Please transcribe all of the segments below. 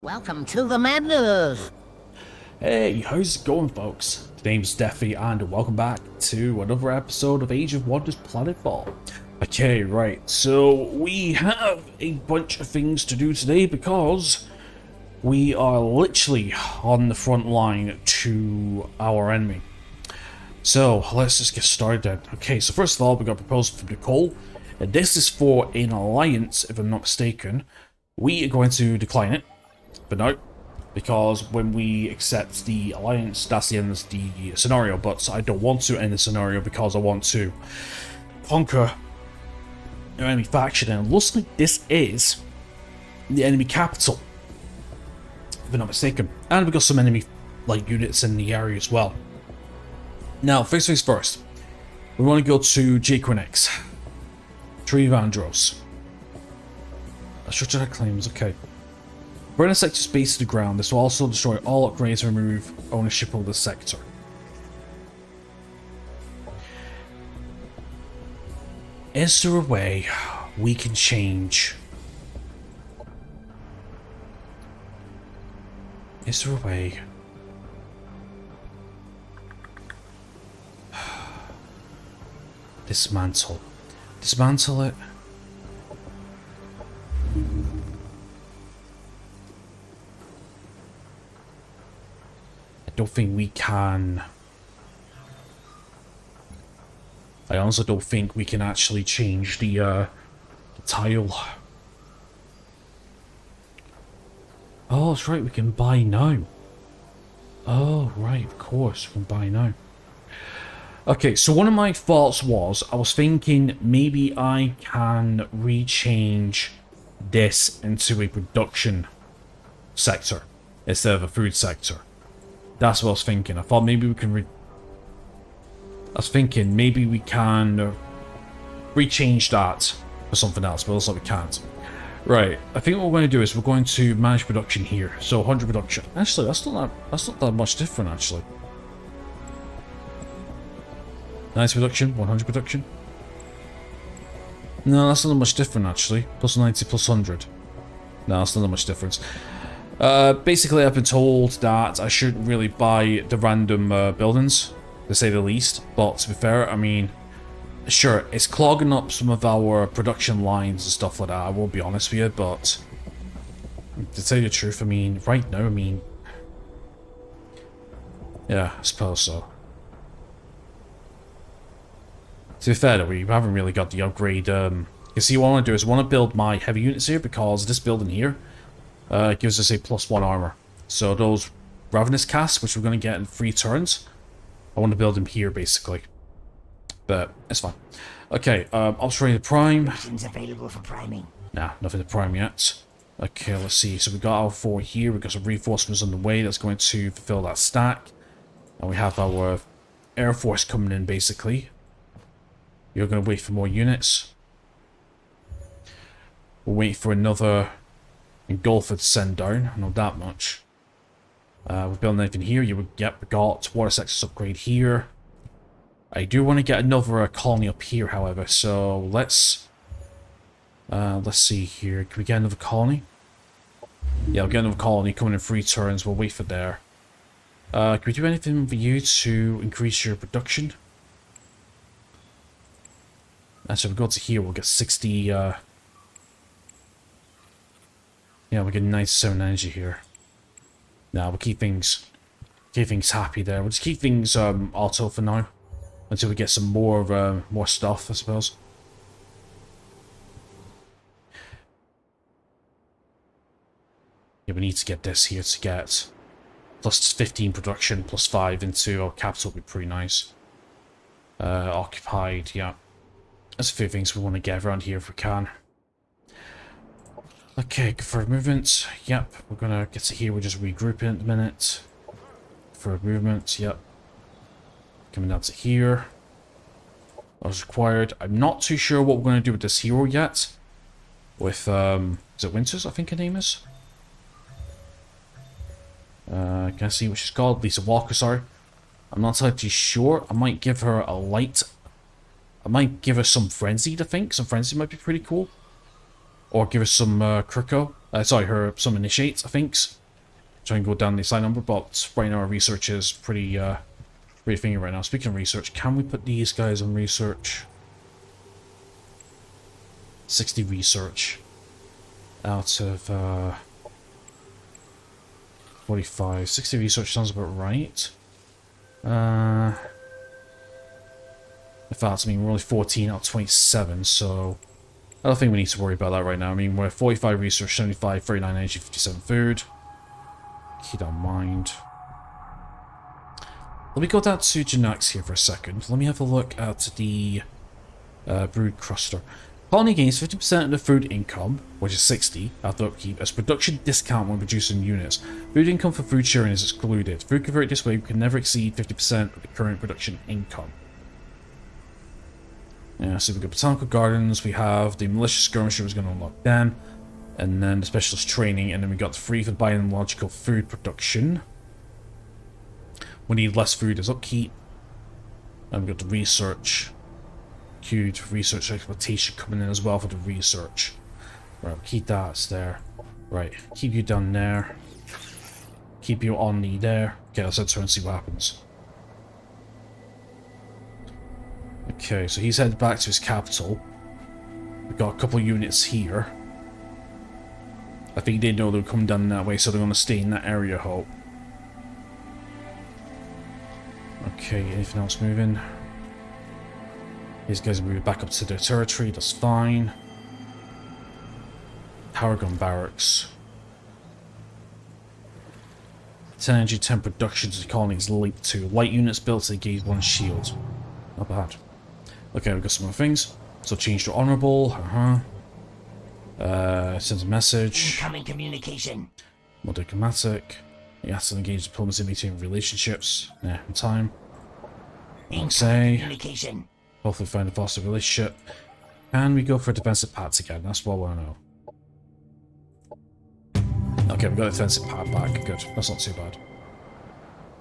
Welcome to the madness! Hey, how's it going, folks? My name's Deffy, and welcome back to another episode of Age of Wonders Planetfall. Okay, right, so we have a bunch of things to do today because we are literally on the front line to our enemy. So, let's just get started then. Okay, so first of all, we got a proposal from Nicole, and this is for an alliance, if I'm not mistaken. We are going to decline it, but no. Because when we accept the alliance, that's the end of the scenario, but I don't want to end the scenario because I want to conquer the enemy faction, and it looks like this is the enemy capital, if I'm not mistaken. And we got some enemy units in the area as well. Now, first things first, we want to go to Jaquinix, Tree of Andros. Structure claims, okay. Burn a sector space to the ground. This will also destroy all upgrades and remove ownership of the sector. Is there a way we can change? Is there a way? Dismantle. Dismantle it. I don't think we can. I honestly don't think we can actually change the tile. Oh, that's right, we can buy now. Oh, right, of course, we can buy now. Okay, so one of my thoughts was, I was thinking maybe I can rechange this into a production sector instead of a food sector. That's what I was thinking. I thought maybe we can I was thinking maybe we can rechange that for something else, but it looks like we can't. Right, I think what we're going to do is we're going to manage production here. So 100 production. Actually, that's not that much different, actually. Nice production, 100 production. No, that's not much different, actually. Plus 90, plus 100. No, that's not much difference. Basically, I've been told that I shouldn't really buy the random buildings, to say the least. But to be fair, I mean, sure, it's clogging up some of our production lines and stuff like that, I won't be honest with you, but to tell you the truth, I mean, right now, I mean, yeah, I suppose so. To be fair though, we haven't really got the upgrade. You see, what I want to do is I want to build my heavy units here, because this building here gives us a +1 armor. So those Ravenous casks, which we're going to get in 3 turns, I want to build them here, basically. But it's fine. Okay, Ops ready to prime. Missions available for priming. Nah, nothing to prime yet. Okay, let's see. So we got our 4 here. We've got some reinforcements on the way that's going to fulfill that stack. And we have our Air Force coming in, basically. You're going to wait for more units. We'll wait for another engulfer to send down. Not that much. We're building anything here. We got water sectors upgrade here. I do want to get another colony up here, however. So let's see here. Can we get another colony? Yeah, we'll get another colony coming in 3 turns. We'll wait for there. Can we do anything for you to increase your production? Actually, if we go to here, we'll get 60, yeah, we'll get 97 energy here. Now, we'll keep things happy there. We'll just keep things, auto for now. Until we get some more, more stuff, I suppose. Yeah, we need to get this here to get plus 15 production, plus 5 into our capital would be pretty nice. Occupied, yeah. There's a few things we want to get around here if we can. Okay, for movement, yep, we're gonna get to here, we're just regrouping at the minute. For movement, yep. Coming down to here. As required. I'm not too sure what we're gonna do with this hero yet. With, is it Winters, I think her name is? Can I see what she's called? Lisa Walker, sorry. I'm not entirely sure. I might give her a light. I might give her some frenzied, I think. Some frenzy might be pretty cool. Or give us some Kriko. Sorry, some initiates, I think. Try and go down the side number, but right now our research is pretty thingy right now. Speaking of research, can we put these guys on research? 60 research out of 45. 60 research sounds about right. In fact, I mean, we're only 14 out of 27, so I don't think we need to worry about that right now. I mean, we're 45 research, 75, 39 energy, 57 food. Keep that in mind. Let me go down to genetics here for a second. Let me have a look at the brood cluster. Colony gains 50% of the food income, which is 60 after upkeep, as production discount when producing units. Food income for food sharing is excluded. Food converted this way can never exceed 50% of the current production income. Yeah, so we've got botanical gardens, we have the militia skirmisher was going to unlock them, and then the specialist training, and then we got the free for biological food production. We need less food as upkeep. And we've got the research. Queued research exploitation coming in as well for the research. Right, keep that there. Right, keep you down there. Keep you on the there. Okay, let's head through and see what happens. Okay, so he's headed back to his capital. We've got a couple units here. I think they know they're coming down that way, so they're going to stay in that area, I hope. Okay, anything else moving? These guys are moving back up to their territory, that's fine. Power gun barracks. 10 energy, 10 production to the colony's linked to. Light units built to gauge 1 shield. Not bad. Okay, we've got some more things. So change to honorable. Sends a message. Incoming communication. More diplomatic. You have to engage diplomacy between relationships. Yeah, in time. Incoming communication. Hopefully find a foster relationship. And we go for defensive paths again. That's what I want to know. Okay, we got a defensive path back. Good. That's not too bad.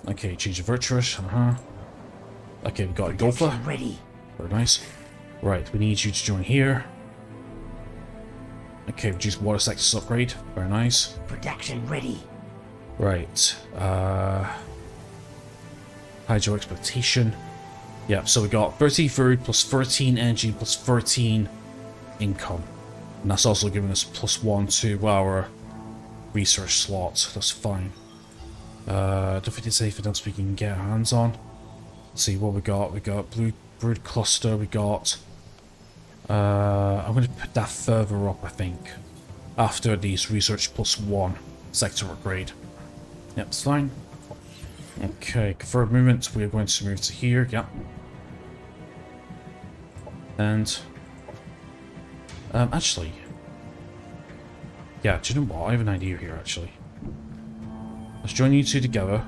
Okay, change to virtuous. Okay, we got a golfer. Ready. Very nice. Right, we need you to join here. Okay, reduce water sectors upgrade. Very nice. Production ready. Right. Hydro exploitation. Yeah, so we got 30 food plus 13 energy plus 13 income. And that's also giving us +1 to our research slots. That's fine. Don't think there's anything else we can get our hands on. Let's see what we got. We got blue brood cluster. We got. I'm going to put that further up, I think. After these research +1 sector upgrade. Yep, it's fine. Okay, confirmed movement. We are going to move to here. Yep. And actually, yeah, do you know what? I have an idea here, actually. Let's join you two together.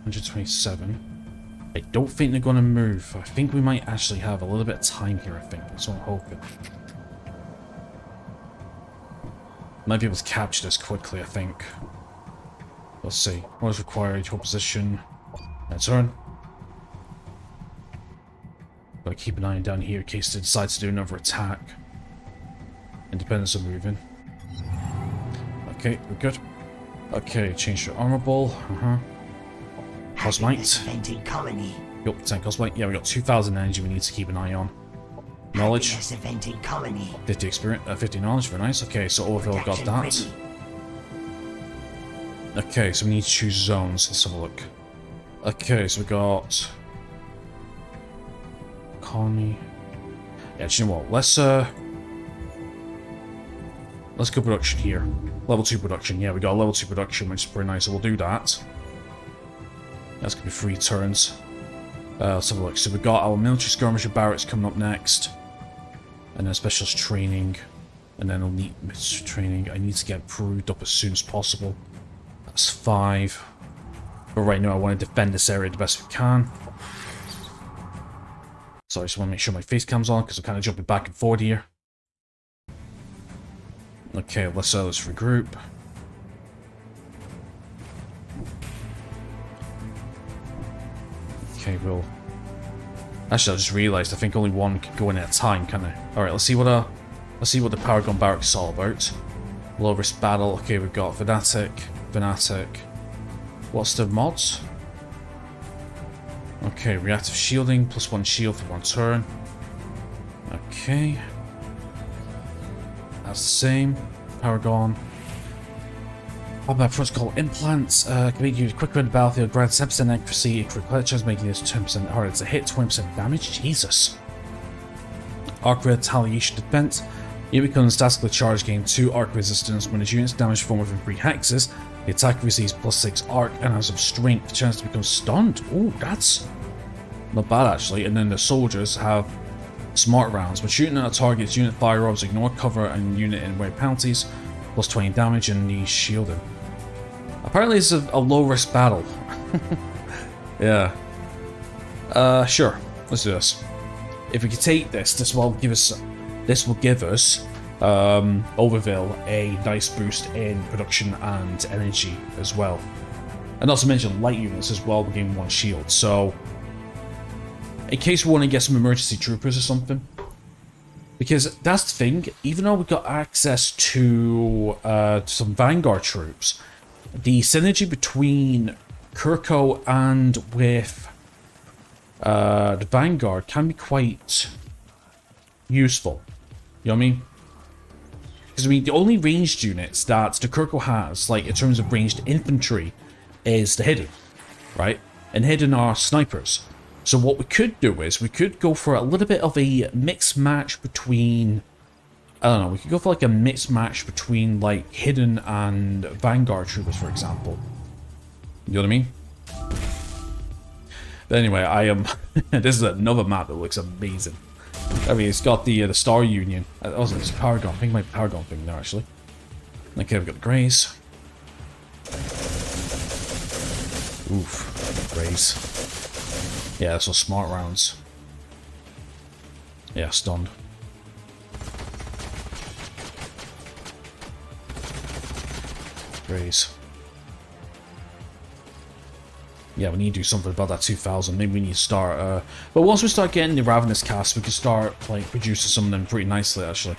127. I don't think they're going to move. I think we might actually have a little bit of time here, I think. That's what I'm hoping. Might be able to capture this quickly, I think. Let's see. What is required? Your position. Turn. Gotta keep an eye down here in case they decide to do another attack. Independents are moving. Okay, we're good. Okay, change to honorable. Cosmite. Venting colony. Yup, 10 Cosmite. Yeah, we got 2,000 energy we need to keep an eye on. Knowledge. Venting colony. 50 experience, 50 knowledge, very nice. Okay, so overall got that. Ready. Okay, so we need to choose zones. Let's have a look. Okay, so we got colony. Yeah, do you know what? Let's go production here. Level 2 production. Yeah, we got a level 2 production, which is pretty nice. So we'll do that. That's gonna be 3 turns. Let's have a look. So we've got our military skirmisher barracks coming up next, and then specialist training, and then elite training. I need to get proved up as soon as possible. That's 5. But right now I want to defend this area the best we can. So I just want to make sure my face cam's on because I'm kind of jumping back and forth here. Okay, let's regroup. Okay, well. Actually, I just realised I think only one can go in at a time, can I? Alright, let's see what the power gun barracks is all about. Low risk battle. Okay, we've got Fanatic. What's the mods? Okay, reactive shielding, +1 shield for 1 turn. Okay. That's the same. Paragon. Combat protocol implants. Can make you quicker in the battlefield, grant 7% accuracy, crit chance making this 10% harder to hit, 20% damage. Jesus. Arc retaliation defense. You become statically charged, gain 2 arc resistance. When its units damage form within 3 hexes, the attack receives +6 arc and has some strength, chance to become stunned. Oh, that's not bad actually. And then the soldiers have smart rounds. When shooting at a target's unit firearms, ignore cover and unit in way penalties, +20 damage and the shielding. Apparently it's a low risk battle. Yeah. Sure. Let's do this. If we can take this, this will give us Overville a nice boost in production and energy as well. And not to mention light units as well, we gain 1 shield. So in case we want to get some emergency troopers or something. Because that's the thing, even though we got access to some Vanguard troops, the synergy between Kirko and with the Vanguard can be quite useful. You know what I mean? Because I mean, the only ranged units that the Kirko has, like in terms of ranged infantry, is the Hidden, right? And Hidden are snipers. So what we could do is, we could go for a little bit of a mixed match between, I don't know, we could go for like a mixed match between like Hidden and Vanguard troopers, for example. You know what I mean? But anyway, I am, this is another map that looks amazing. I mean, it's got the Star Union. Also, it's Paragon. I think it might be Paragon thing there, actually. Okay, we've got the Greys. Oof, Greys. Yeah, so smart rounds. Yeah, stunned. Greys. Yeah, we need to do something about that 2000. Maybe we need to start, but once we start getting the Ravenous cast, we can start, like, producing some of them pretty nicely, actually.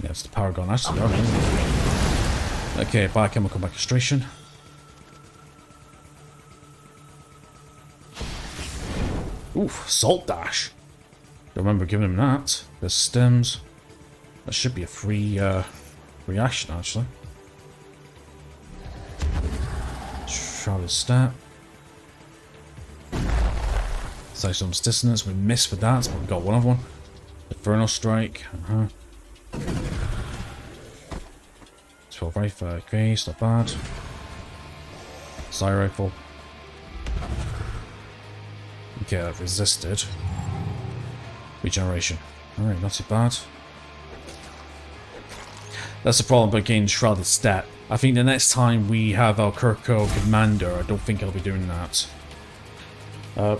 Yeah, it's the Paragon, actually. Okay, biochemical orchestration. Oof, Salt Dash. Don't remember giving him that. There's stems. That should be a free, reaction, actually. Shrouded stat. Cyclone's dissonance, we missed with that, but we got one of one. Inferno strike. 12 rifle, okay, it's not bad. Psy rifle. Okay, that resisted. Regeneration. Alright, not too bad. That's the problem about getting shrouded stat. I think the next time we have our Kirko commander, I don't think I'll be doing that.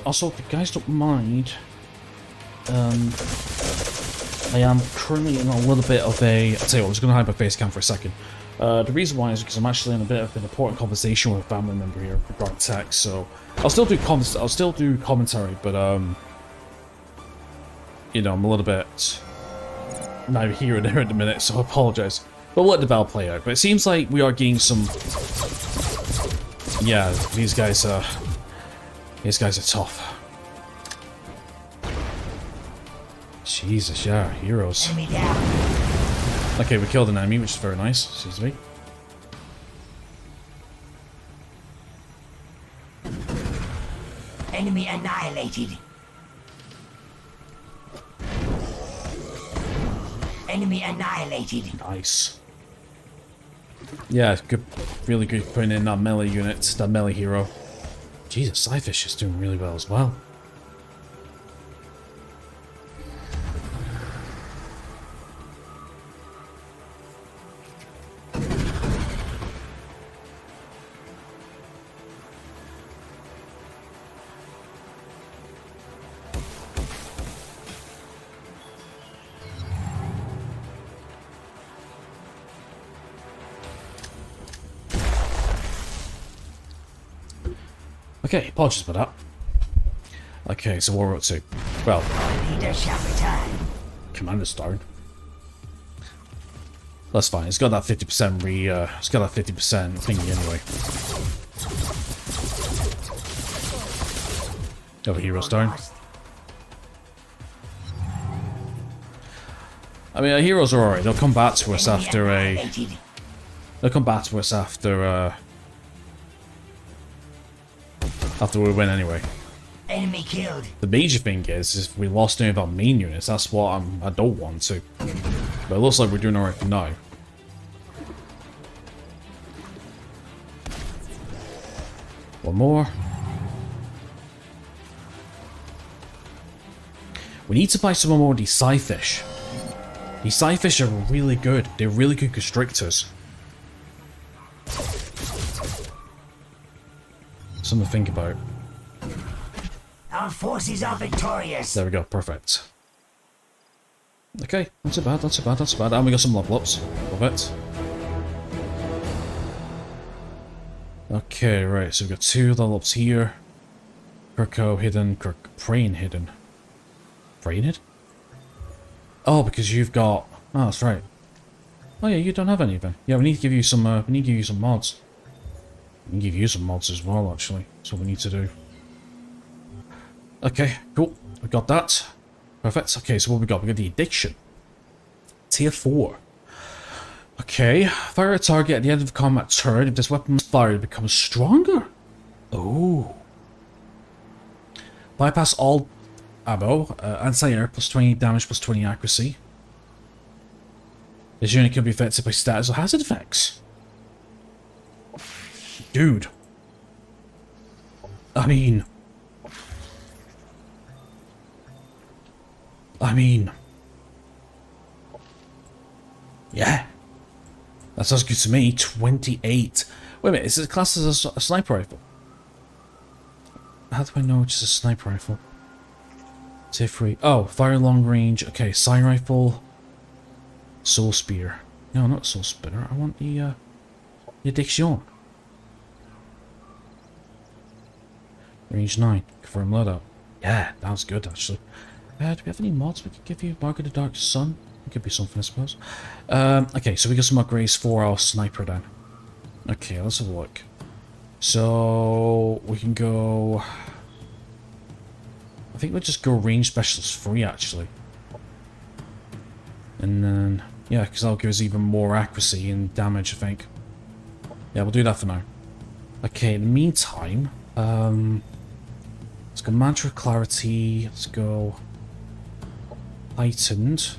Also, if you guys don't mind, I am currently in a little bit of a... I'll tell you what, I'm just going to hide my face cam for a second. The reason why is because I'm actually in a bit of an important conversation with a family member here regarding tech, so I'll still do commentary, but you know, I'm a little bit neither here or there at the minute, so I apologize. But we'll let the battle play out. But it seems like we are getting some. Yeah, these guys are tough. Jesus, yeah, heroes. Okay, we killed an enemy, which is very nice. Excuse me. Enemy annihilated. Enemy annihilated. Nice. Yeah, good, really good putting in that melee unit, that melee hero. Jesus, Scyfish is doing really well as well. Okay, apologies for that. Okay, so what we're up to. Well, Leader shall return. Commander's down. That's fine. It's got that 50% it's got that 50% thingy anyway. Other heroes down. I mean, our heroes are alright. They'll come back to us after a... They'll come back to us after we win anyway. Enemy killed. The major thing is if we lost any of our main units, that's what I don't want to. But it looks like we're doing alright for now. One more. We need to buy some more of these scyfish. These scyfish are really good. They're really good constrictors. Something to think about. Our forces are victorious. There we go, perfect. Okay, not too bad, not too bad, not too bad. And we got some level ups. Love it. Okay, right, so we've got 2 level ups here. Kirko hidden, Crane hidden. Crane hidden? Oh, because you've got... Oh, that's right. Oh yeah, you don't have any of them. Yeah, we need to give you some, mods. We can give you some mods as well, actually. That's what we need to do. Okay, cool. We got that. Perfect. Okay, so what we got? We got the addiction. Tier 4. Okay. Fire a target at the end of the combat turn. If this weapon is fired, it becomes stronger. Oh. Bypass all ammo. Anti-air plus 20 damage plus 20 accuracy. This unit can be affected by status or hazard effects. Dude. I mean... Yeah. That sounds good to me. 28. Wait a minute, is it classed as a sniper rifle? How do I know it's a sniper rifle? Tier 3. Oh, fire long range. Okay, side rifle. Soul spear. No, not soul spinner. I want the addiction. Range 9. Confirm loadout. Yeah, that was good actually. Do we have any mods we could give you? Mark of the Dark Sun? It could be something, I suppose. Okay, so we got some upgrades for our sniper then. Okay, let's have a look. So we can go... I think we'll just go range specialist 3 actually. And then... Yeah, because that'll give us even more accuracy and damage, I think. Yeah, we'll do that for now. Okay, in the meantime... let's go Mantra Clarity. Let's go... Heightened.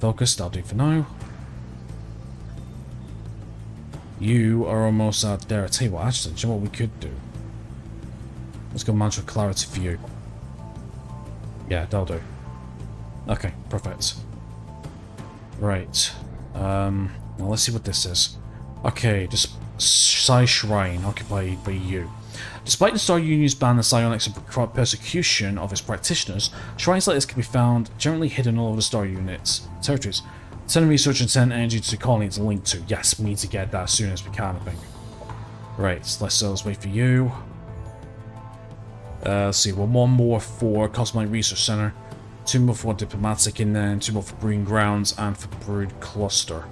Focus, that'll do for now. You are almost out there. I tell you what, actually, do you know what we could do? Let's go Mantra Clarity for you. Yeah, that'll do. Okay, perfect. Right. Now let's see what this is. Okay, just Psi Shrine occupied by you. Despite the Star Union's ban on psionics and persecution of its practitioners, shrines like this can be found generally hidden all over the Star Unit's territories. Send research and send energy to the colony it's linked to. Yes, we need to get that as soon as we can, I think. Right, so let's wait for you. Let's see, well, 1 more for Cosmic Research Center, 2 more for Diplomatic, and then 2 more for Breeding Grounds and for Brood Cluster.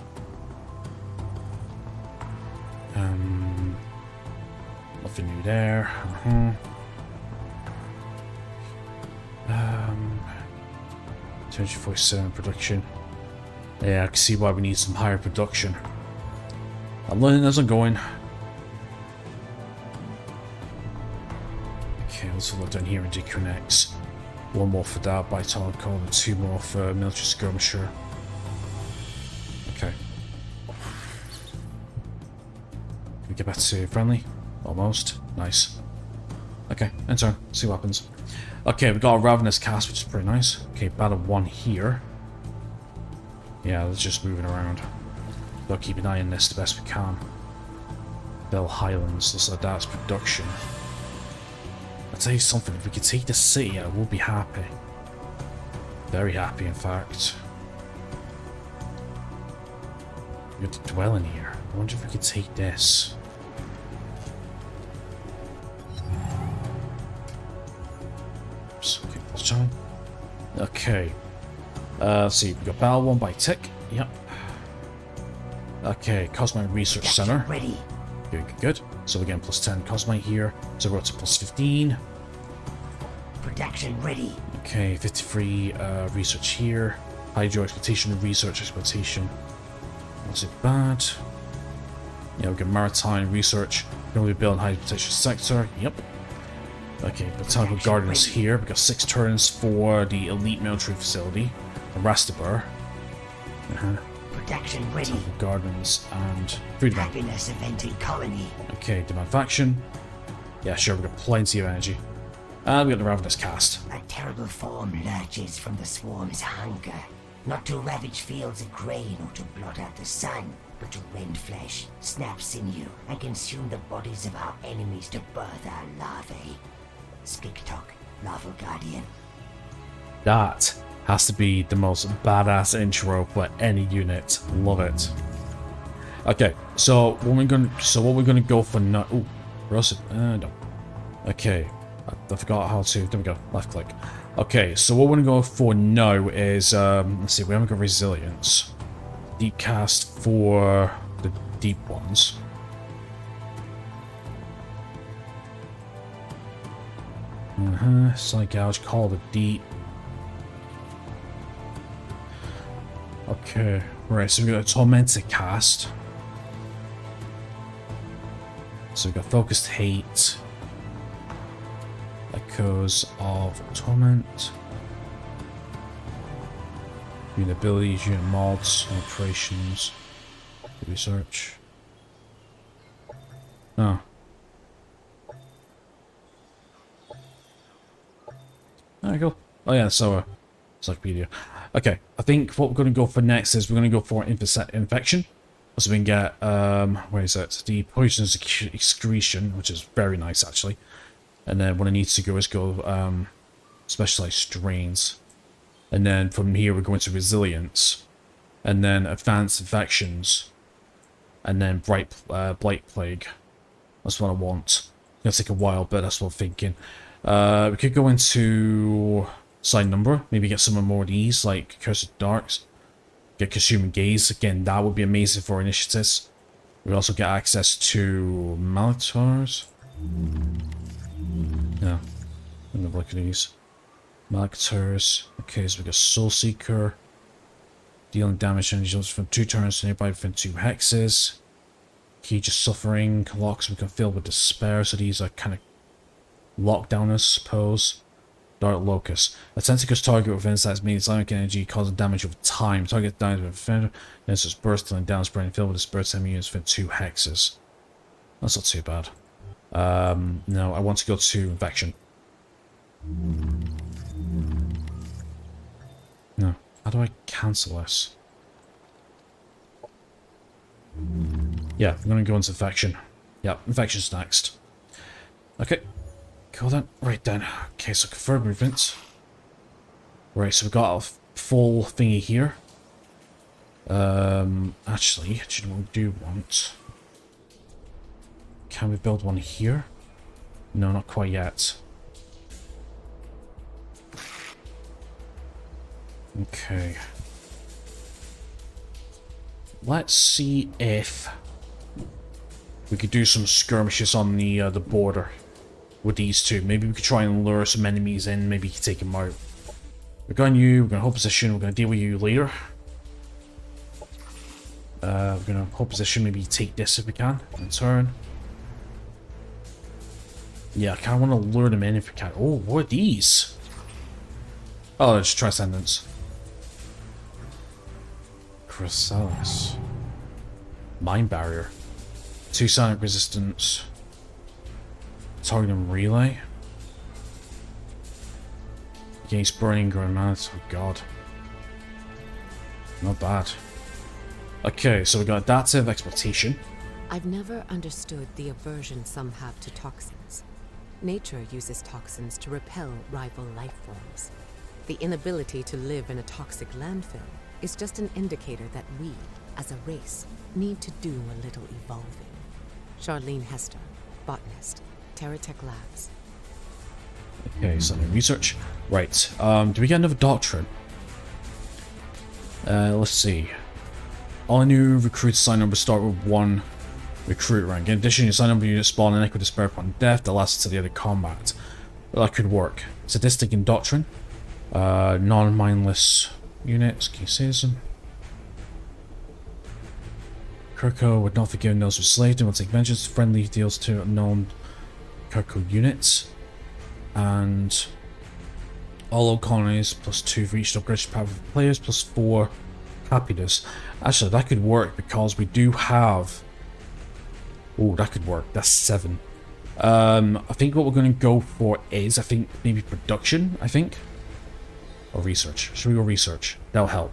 Nothing new there. 247 production. Yeah, I can see why we need some higher production. I'm learning as I'm going. Okay, let's look down here and deconnect. 1 more for that by Talon Cone and 2 more for Military Skirmisher. Okay. Can we get back to friendly? Almost. Nice. Okay, enter. See what happens. Okay, we got a Ravenous Cast, which is pretty nice. Okay, Battle 1 here. Yeah, let's just moving around. Gotta keep an eye on this the best we can. Bell Highlands, looks like that's production. I'll tell you something, if we could take the city, I will be happy. Very happy, in fact. We have to dwell in here. I wonder if we could take this. Okay, let's try. Okay. Let's see, we got battle 1 by tick. Yep. Okay, Cosmite Research Center. Ready. Good, good, good. So we're getting plus 10 Cosmite here. So we're up to plus 15. Production ready. Okay, 53 research here. Hydro exploitation, research exploitation. Not too bad. Yeah, we got maritime research. Going to be building hydro protection sector. Yep. Okay, botanical gardens here. We got 6 turns for the elite military facility, Rastibur. Production ready. Botanical gardens and food bank. Happiness eventing colony. Okay, demand faction. Yeah, sure, we've got plenty of energy. And we got the Ravenous Cast. A terrible form lurches from the swarm's hunger, not to ravage fields of grain or to blot out the sun, but to rend flesh, snap sinew, and consume the bodies of our enemies to birth our larvae. Speak talk, larval guardian. That has to be the most badass intro for any unit. Love it. Okay, so what we're gonna go for now? Ooh, roasted. No. Okay, I forgot how to. There we go. Left click. Okay, so what we're gonna go for now is let's see. We haven't got resilience. Deep cast for the deep ones. Slight gouge, call the deep. Okay, right, so we got a tormented cast. So we got focused hate. Echoes of torment. Unit abilities, unit mods, operations, research. Oh. There we go. Oh yeah, so encyclopedia. Okay, I think what we're going to go for next is we're going to go for infection. So we can get, where is it? The poisonous excretion, which is very nice actually. And then what I need to go is go specialized strains. And then from here we're going to resilience. And then advanced infections. And then blight plague. That's what I want. It's going to take a while, but that's what I'm thinking. We could go into side number, maybe get some more of these, like Cursed Darks. Get Consuming Gaze, again, that would be amazing for initiatives. We also get access to Malactors. Yeah, let me look at these. Malactors. Okay, so we got Soul Seeker. Dealing damage and from 2 turns to nearby within 2 hexes. Key just suffering. Locks we can fill with despair, so these are kind of lockdown, I suppose. Dark Locust. A tentacle's target with insights means Islamic energy causing damage over time. Target dies with a defender, then it's just burst and down spreading filled with dispersed enemy units within 2 hexes. That's not too bad. No, I want to go to infection. No. How do I cancel this? Yeah, I'm gonna go into infection. Yeah, infection's next. Okay. Cool then. Right then. Okay, so confirm movements. Right, so we've got a full thingy here. Actually, do you know what we do want? Can we build one here? No, not quite yet. Okay. Let's see if we could do some skirmishes on the border with these two. Maybe we could try and lure some enemies in, maybe you can take them out. We're going you, we're going to hold position, we're going to deal with you later. We're going to hold position, maybe take this if we can, in turn. Yeah, I kind of want to lure them in if we can. Oh, what are these? Oh, it's Transcendence. Chrysalis. Mind Barrier. 2 sonic resistance. Targeting relay. Against burning grenades. Oh god. Not bad. Okay, so we got adaptive exploitation. I've never understood the aversion some have to toxins. Nature uses toxins to repel rival life forms. The inability to live in a toxic landfill is just an indicator that we, as a race, need to do a little evolving. Charlene Hester, botanist, Terratech Labs. Okay, so research. Right, do we get another doctrine? Let's see. All new recruits sign up will start with 1 recruit rank. In addition, you sign up unit spawn and equal despair upon death that lasts to the end of combat. Well, that could work. Sadistic Indoctrine. Non-mindless units. Can you say some? Kirko would not forgive those who slaved him. Will take vengeance. Friendly deals to non-Kirko units. And all old colonies +2 for each upgrade power for players, +4 happiness. Actually, that could work because we do have. Oh, that could work. That's 7. I think what we're going to go for is, I think, maybe production, I think. Or research. Should we go research? That'll help.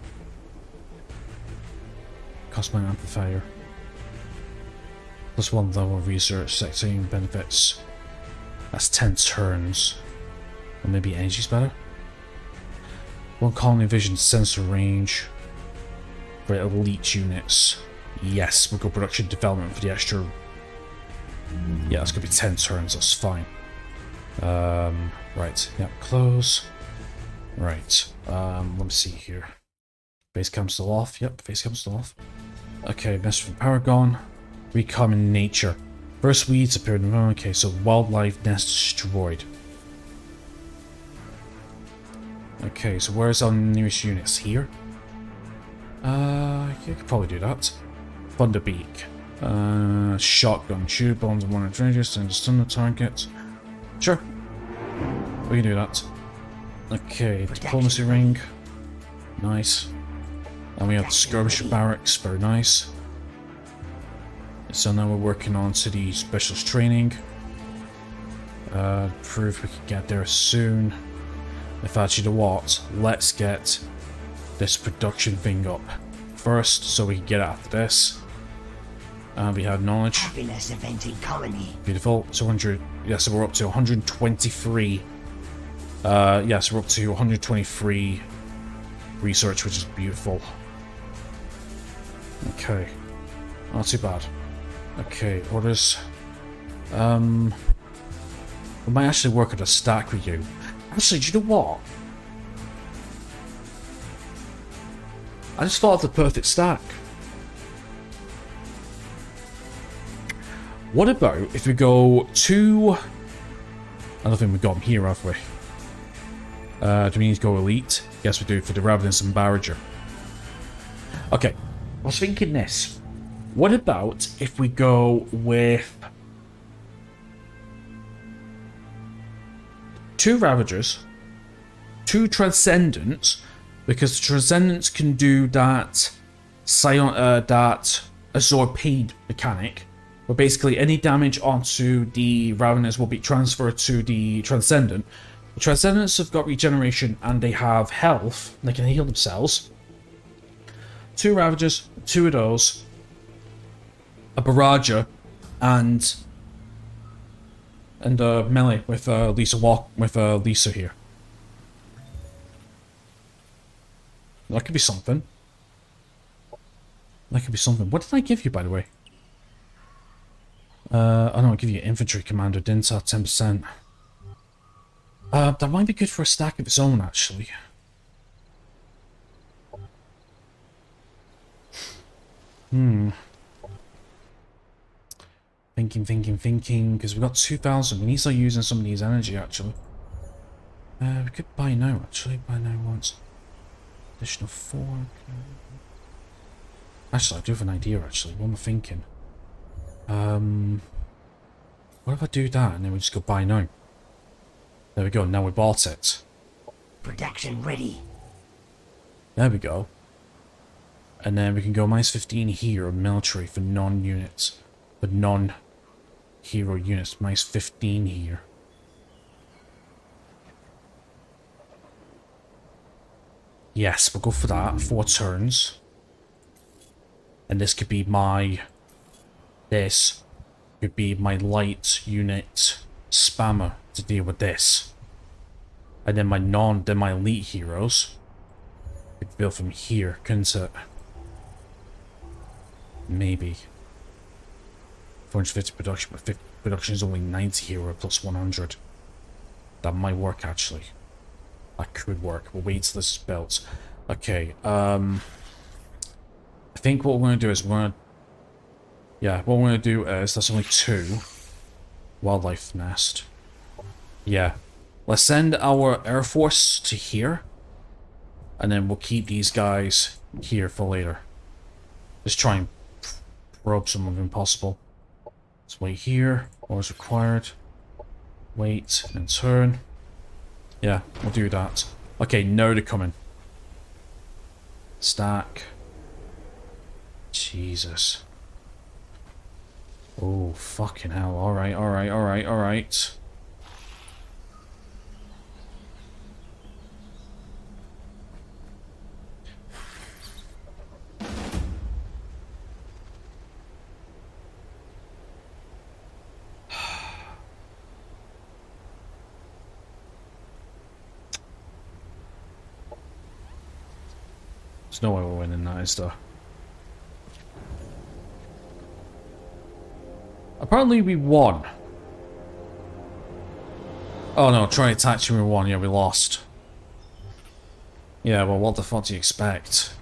Cost my amplifier. +1 level of research, secting benefits. That's 10 turns. Or maybe energy's better. 1 colony vision sensor range. For elite units. Yes, we'll go production development for the extra. Yeah, it's gonna be 10 turns, that's fine. Right, yeah, close. Right, let me see here. Base camp still off, yep, base camp still off. Okay, message from Paragon. Recom in nature. First weeds appeared in the okay, so wildlife nest destroyed. Okay, so where's our nearest units? Here? You could probably do that. Thunderbeak. Shotgun. Shoot bombs and 100 ranges and stun the target. Sure. We can do that. Okay, diplomacy ring. Nice. And we have the skirmisher barracks. Very nice. So now we're working on to the specialist training. Prove we can get there soon. In fact, you know what? Let's get this production thing up first, so we can get after this. And we have knowledge. Happiness event in colony. Beautiful. 200. Yeah, so we're up to 123. Yeah, so we're up to 123 research, which is beautiful. Okay. Not too bad. Okay, orders. We might actually work at a stack with you. Actually, do you know what? I just thought of the perfect stack. What about if we go to... I don't think we've got them here, have we? Do we need to go elite? Yes, we do, for the Ravenous and Barrager. Okay, I was thinking this. What about if we go with 2 Ravagers, 2 Transcendents, because the Transcendents can do that that Azor Paid mechanic, where basically any damage onto the Ravenous will be transferred to the Transcendent. The Transcendents have got regeneration and they have health, they can heal themselves. 2 Ravagers, 2 of those, a Barrager, and melee with Lisa here. That could be something. That could be something. What did I give you, by the way? I know I give you infantry commander, didn't I? 10%. That might be good for a stack of its own, actually. Thinking, because we've got 2,000. We need to start using some of these energy, actually. We could buy now, actually. Buy now once. Additional 4. Actually, I do have an idea, actually. What am I thinking? What if I do that and then we just go buy now? There we go, now we bought it. Production ready. There we go. And then we can go -15 here on military for non-units. For non-hero units. -15 here. Yes, we'll go for that. 4 turns. And this could be my... This could be my light unit spammer to deal with this. And then my my elite heroes could build from here, couldn't it? Maybe. 450 production, but production is only 90 hero plus 100. That might work, actually. That could work. We'll wait till this is built. Okay, I think what we're going to do is yeah, what we're going to do is, there's only 2 wildlife nest. Yeah. Let's send our Air Force to here. And then we'll keep these guys here for later. Just try and probe some of them possible. Let's wait here. What is required? Wait and turn. Yeah, we'll do that. Okay, now they're coming. Stack. Jesus. Oh, fucking hell. Alright, alright, alright, alright. There's no way we're winning that, is there? Apparently we won. Oh no, try attaching we won. Yeah, we lost. Yeah, well, what the fuck do you expect?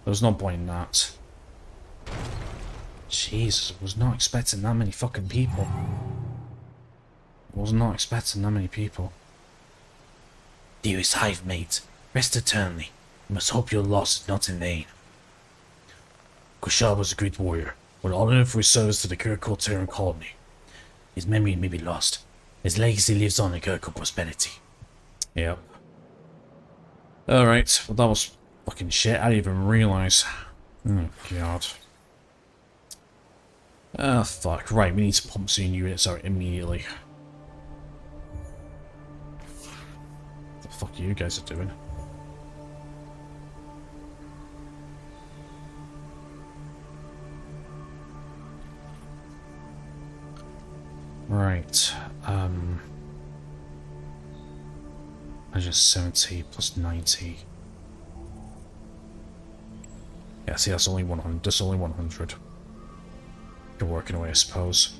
There was no point in that. Jesus, I was not expecting that many fucking people. I was not expecting that many people. Dearest hive mate, rest eternally. You must hope your loss is not in vain. Kushal was a great warrior, with honor for his service to the Kirkul Terran colony. His memory may be lost. His legacy lives on in Kirkul prosperity. Yep. Alright, well that was fucking shit. I didn't even realise. Oh god. Ah, fuck. Right, we need to pump some units out immediately. What the fuck are you guys are doing? Right, I just 70 plus 90. Yeah, see, that's only 100. That's only 100. You're working away, I suppose.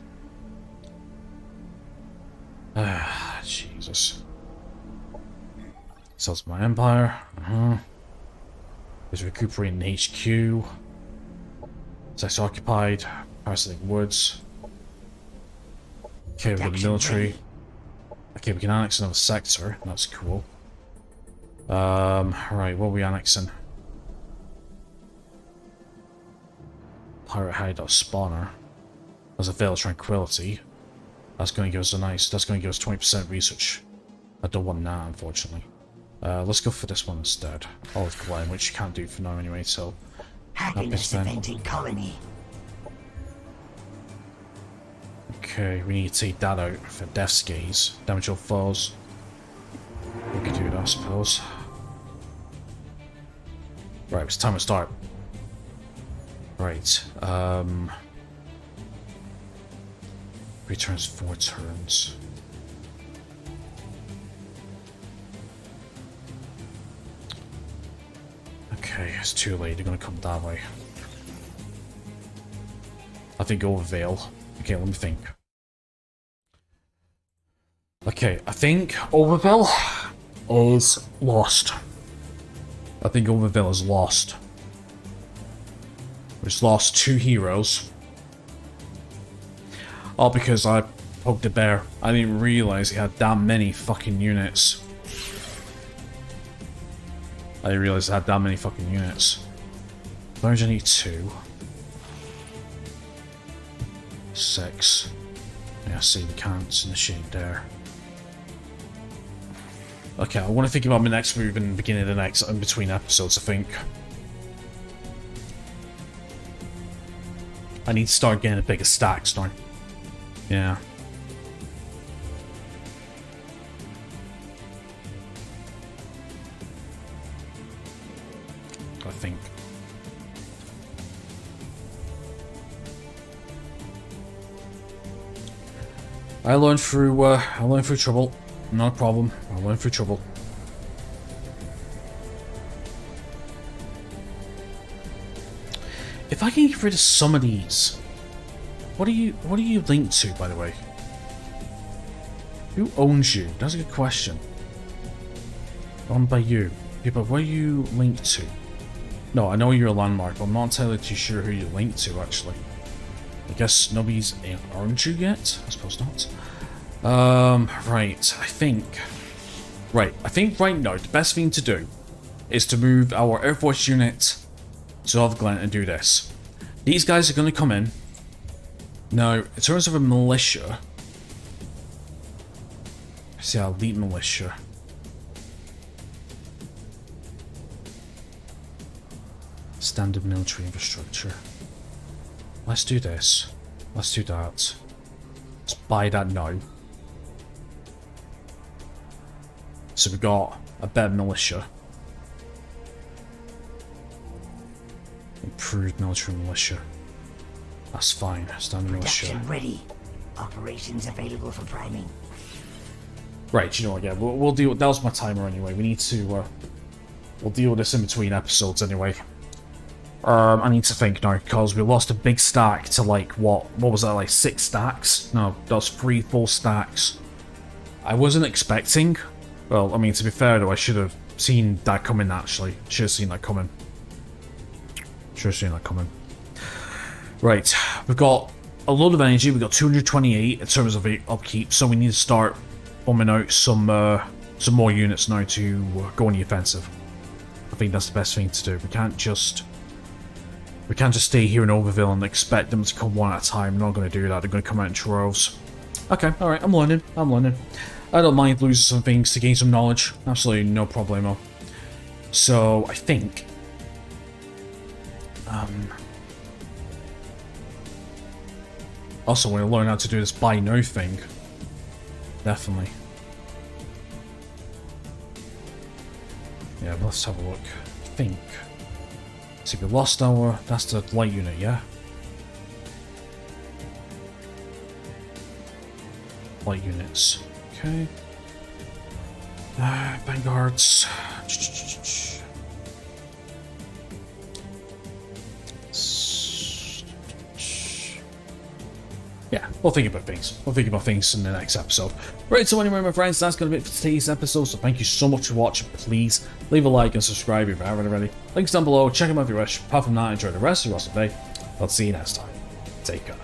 Ah, Jesus. Sells my empire. Is recuperating HQ. Sex occupied. Parasitic woods. Okay, we've got the military. Okay, we can annex another sector. That's cool. Right, what are we annexing? Pirate hideout spawner. There's a Veil of Tranquility. That's going to give us a nice. That's going to give us 20% research. I don't want that, unfortunately. Let's go for this one instead. Olive Glen, which you can't do for now anyway. So Happiness event in colony. okay, we need to take that out for Death's Gaze. Damage your foes. We could do that, I suppose. Right, it's time to start. Right, returns 4 turns. Okay, it's too late, they're gonna come that way. I think over Veil. Okay, let me think. Okay, I think Overville is lost. I think Overville is lost. We just lost 2 heroes. All because I poked the bear. I didn't realize he had that many fucking units. I didn't realize it had that many fucking units. I need 2. 6. Yeah, see the counts in the shade there. Okay, I want to think about my next move in the beginning of the next, in between episodes, I think. I need to start getting a bigger stacks now. Yeah. I think. I learned through trouble. Not a problem. I learned through trouble. If I can get rid of some of these, what are you linked to, by the way? Who owns you? That's a good question. Owned by you. Yeah, but what are you linked to? No, I know you're a landmark, but I'm not entirely too sure who you're linked to, actually. I guess nobody's earned you yet? I suppose not. Right, I think... Right, I think right now the best thing to do is to move our Air Force unit to North Glen and do this. These guys are going to come in. Now, in terms of a militia... See, elite militia. Standard military infrastructure. Let's do this. Let's do that. Let's buy that now. So we've got a better militia. Improved military militia. That's fine. Standard militia. Production ready. Operations available for priming. Right, you know what, yeah, we'll deal with... That was my timer anyway. We need to... we'll deal with this in between episodes anyway. I need to think now, because we lost a big stack to, like, what was that, like, 6 stacks? No, that was 3 full stacks. I wasn't expecting... Well, I mean, to be fair, though, I should have seen that coming, actually. Should have seen that coming. Should have seen that coming. Right, we've got a lot of energy. We've got 228 in terms of upkeep, so we need to start bombing out some more units now to go on the offensive. I think that's the best thing to do. We can't just stay here in Overville and expect them to come one at a time. We're not going to do that. They're going to come out in droves. Okay, alright, I'm learning. I don't mind losing some things to gain some knowledge. Absolutely no problemo. So, I think... Also, when I learn how to do this buy now thing. Definitely. Yeah, but let's have a look. I think... See, we lost our... That's the light unit, yeah? Light units. Okay. Vanguards. Yeah, we'll think about things. We'll think about things in the next episode. Right, so anyway, my friends, that's going to be it for today's episode. So thank you so much for watching. Please leave a like and subscribe if you haven't already. Links down below. Check them out if you wish. Apart from that, enjoy the rest of your awesome day. I'll see you next time. Take care.